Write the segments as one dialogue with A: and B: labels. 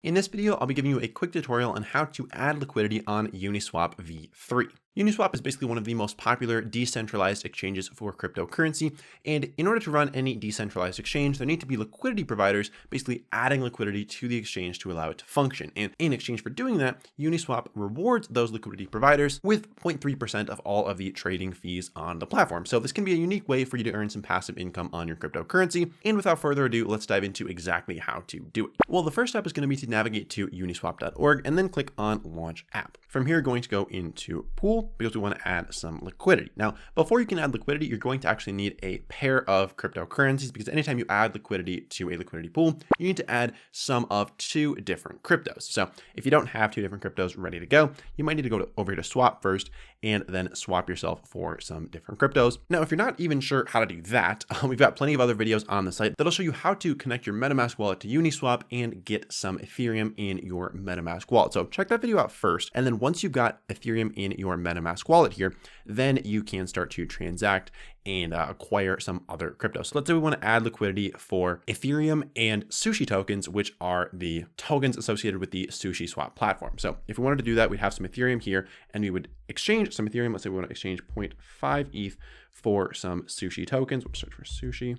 A: In this video, I'll be giving you a quick tutorial on how to add liquidity on Uniswap V3. Uniswap is basically one of the most popular decentralized exchanges for cryptocurrency, and in order to run any decentralized exchange, there need to be liquidity providers basically adding liquidity to the exchange to allow it to function. And in exchange for doing that, Uniswap rewards those liquidity providers with 0.3% of all of the trading fees on the platform. So this can be a unique way for you to earn some passive income on your cryptocurrency. And without further ado, let's dive into exactly how to do it. Well, the first step is going to be to navigate to uniswap.org and then click on Launch App. From here, going to go into Pool because we want to add some liquidity. Now, before you can add liquidity, you're going to actually need a pair of cryptocurrencies because anytime you add liquidity to a liquidity pool, you need to add some of two different cryptos. So if you don't have two different cryptos ready to go, you might need to go over here to swap first and then swap yourself for some different cryptos. Now, if you're not even sure how to do that, we've got plenty of other videos on the site that'll show you how to connect your MetaMask wallet to Uniswap and get some Ethereum in your MetaMask wallet. So check that video out first. And then once you've got Ethereum in your MetaMask wallet here, then you can start to transact and acquire some other cryptos. So let's say we want to add liquidity for Ethereum and Sushi tokens, which are the tokens associated with the Sushi Swap platform. So if we wanted to do that, we'd have some Ethereum here and we would exchange some Ethereum. Let's say we want to exchange 0.5 ETH for some Sushi tokens. We'll search for Sushi.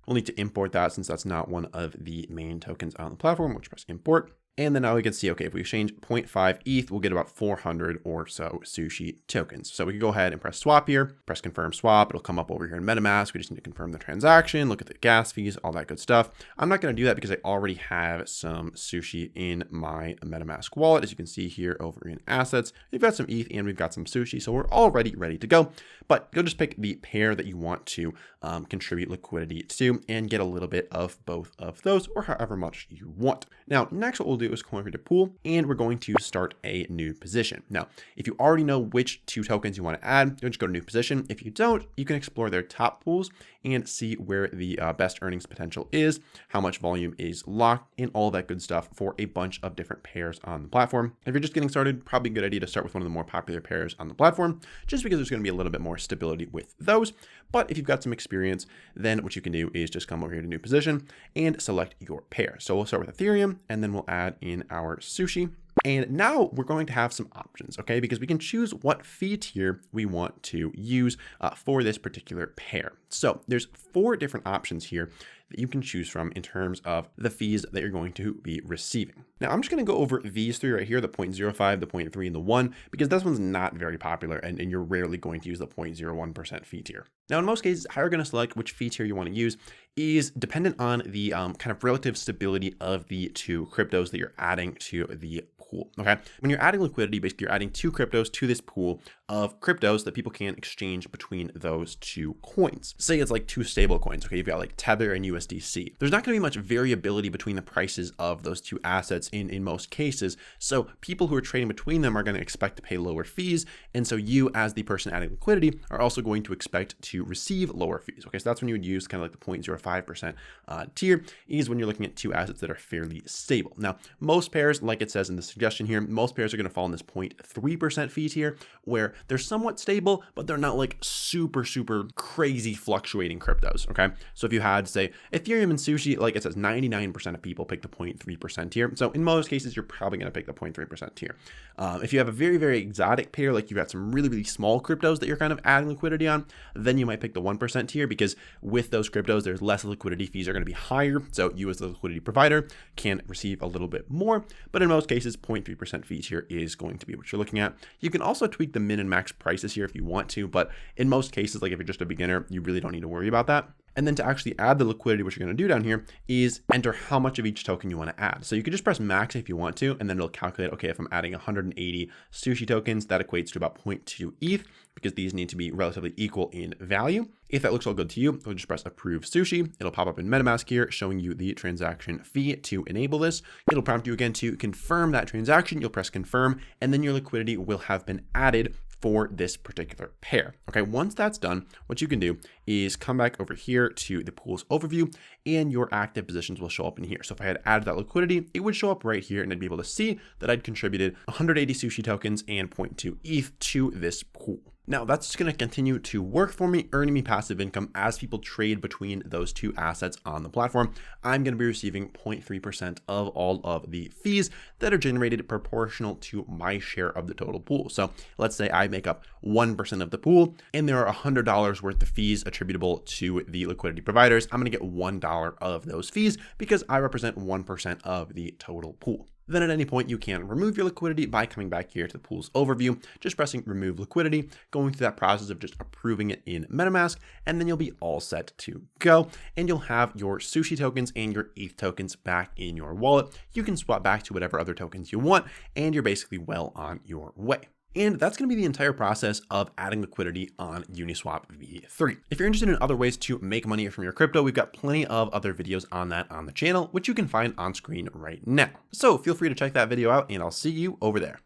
A: We'll need to import that since that's not one of the main tokens on the platform. We'll press import. And then now we can see, okay, if we exchange 0.5 ETH, we'll get about 400 or so Sushi tokens. So we can go ahead and press swap here, press confirm swap. It'll come up over here in MetaMask. We just need to confirm the transaction, look at the gas fees, all that good stuff. I'm not going to do that because I already have some Sushi in my MetaMask wallet. As you can see here over in assets, we've got some ETH and we've got some Sushi. So we're already ready to go, but you'll just pick the pair that you want to contribute liquidity to and get a little bit of both of those or however much you want. Now, next what we'll do is come over to pool and we're going to start a new position. Now, if you already know which two tokens you want to add, you'll just go to new position. If you don't, you can explore their top pools and see where the best earnings potential is, how much volume is locked, and all that good stuff for a bunch of different pairs on the platform. If you're just getting started, probably a good idea to start with one of the more popular pairs on the platform, just because there's going to be a little bit more stability with those. But if you've got some experience, then what you can do is just come over here to new position and select your pair. So we'll start with Ethereum and then we'll add in our Sushi. And now we're going to have some options, okay? Because we can choose what fee tier we want to use for this particular pair. So there's 4 different options here that you can choose from in terms of the fees that you're going to be receiving. Now, I'm just going to go over these 3 right here, the 0.05, the 0.3, and the 1, because this one's not very popular and you're rarely going to use the 0.01% fee tier. Now, in most cases, how you're going to select which fee tier you want to use is dependent on the kind of relative stability of the 2 cryptos that you're adding to the pool, okay? When you're adding liquidity, basically you're adding 2 cryptos to this pool of cryptos that people can exchange between those 2 coins. Say it's like 2 stable coins, okay? You've got like Tether and USDC. There's not going to be much variability between the prices of those 2 assets in most cases. So people who are trading between them are going to expect to pay lower fees. And so you as the person adding liquidity are also going to expect to receive lower fees. Okay, so that's when you would use kind of like the 0.05% tier is when you're looking at 2 assets that are fairly stable. Now, most pairs, like it says in the suggestion here, most pairs are going to fall in this 0.3% fee tier where they're somewhat stable, but they're not like super crazy fluctuating cryptos, okay? So if you had, say, Ethereum and Sushi, like it says, 99% of people pick the 0.3% tier. So in most cases, you're probably going to pick the 0.3% tier. If you have a very exotic pair, like you've got some really small cryptos that you're kind of adding liquidity on, then you might pick the 1% tier because with those cryptos, there's less liquidity fees are going to be higher. So you as the liquidity provider can receive a little bit more, but in most cases, 0.3% fee tier is going to be what you're looking at. You can also tweak the min and max prices here if you want to, but in most cases, like if you're just a beginner, you really don't need to worry about that. And then to actually add the liquidity, what you're going to do down here is enter how much of each token you want to add. So you could just press max if you want to, and then it'll calculate, okay, if I'm adding 180 Sushi tokens, that equates to about 0.2 ETH because these need to be relatively equal in value. If that looks all good to you, you'll just press approve Sushi. It'll pop up in MetaMask here, showing you the transaction fee to enable this. It'll prompt you again to confirm that transaction. You'll press confirm, and then your liquidity will have been added for this particular pair. Okay, once that's done, what you can do is come back over here to the pool's overview and your active positions will show up in here. So if I had added that liquidity, it would show up right here and I'd be able to see that I'd contributed 180 Sushi tokens and 0.2 ETH to this pool. Now that's just going to continue to work for me, earning me passive income as people trade between those two assets on the platform. I'm going to be receiving 0.3% of all of the fees that are generated proportional to my share of the total pool. So let's say I make up 1% of the pool and there are $100 worth of fees attributable to the liquidity providers. I'm going to get $1 of those fees because I represent 1% of the total pool. Then at any point you can remove your liquidity by coming back here to the pool's overview, just pressing remove liquidity, going through that process of just approving it in MetaMask, and then you'll be all set to go. And you'll have your Sushi tokens and your ETH tokens back in your wallet. You can swap back to whatever other tokens you want, and you're basically well on your way. And that's going to be the entire process of adding liquidity on Uniswap V3. If you're interested in other ways to make money from your crypto, we've got plenty of other videos on that on the channel, which you can find on screen right now. So feel free to check that video out and I'll see you over there.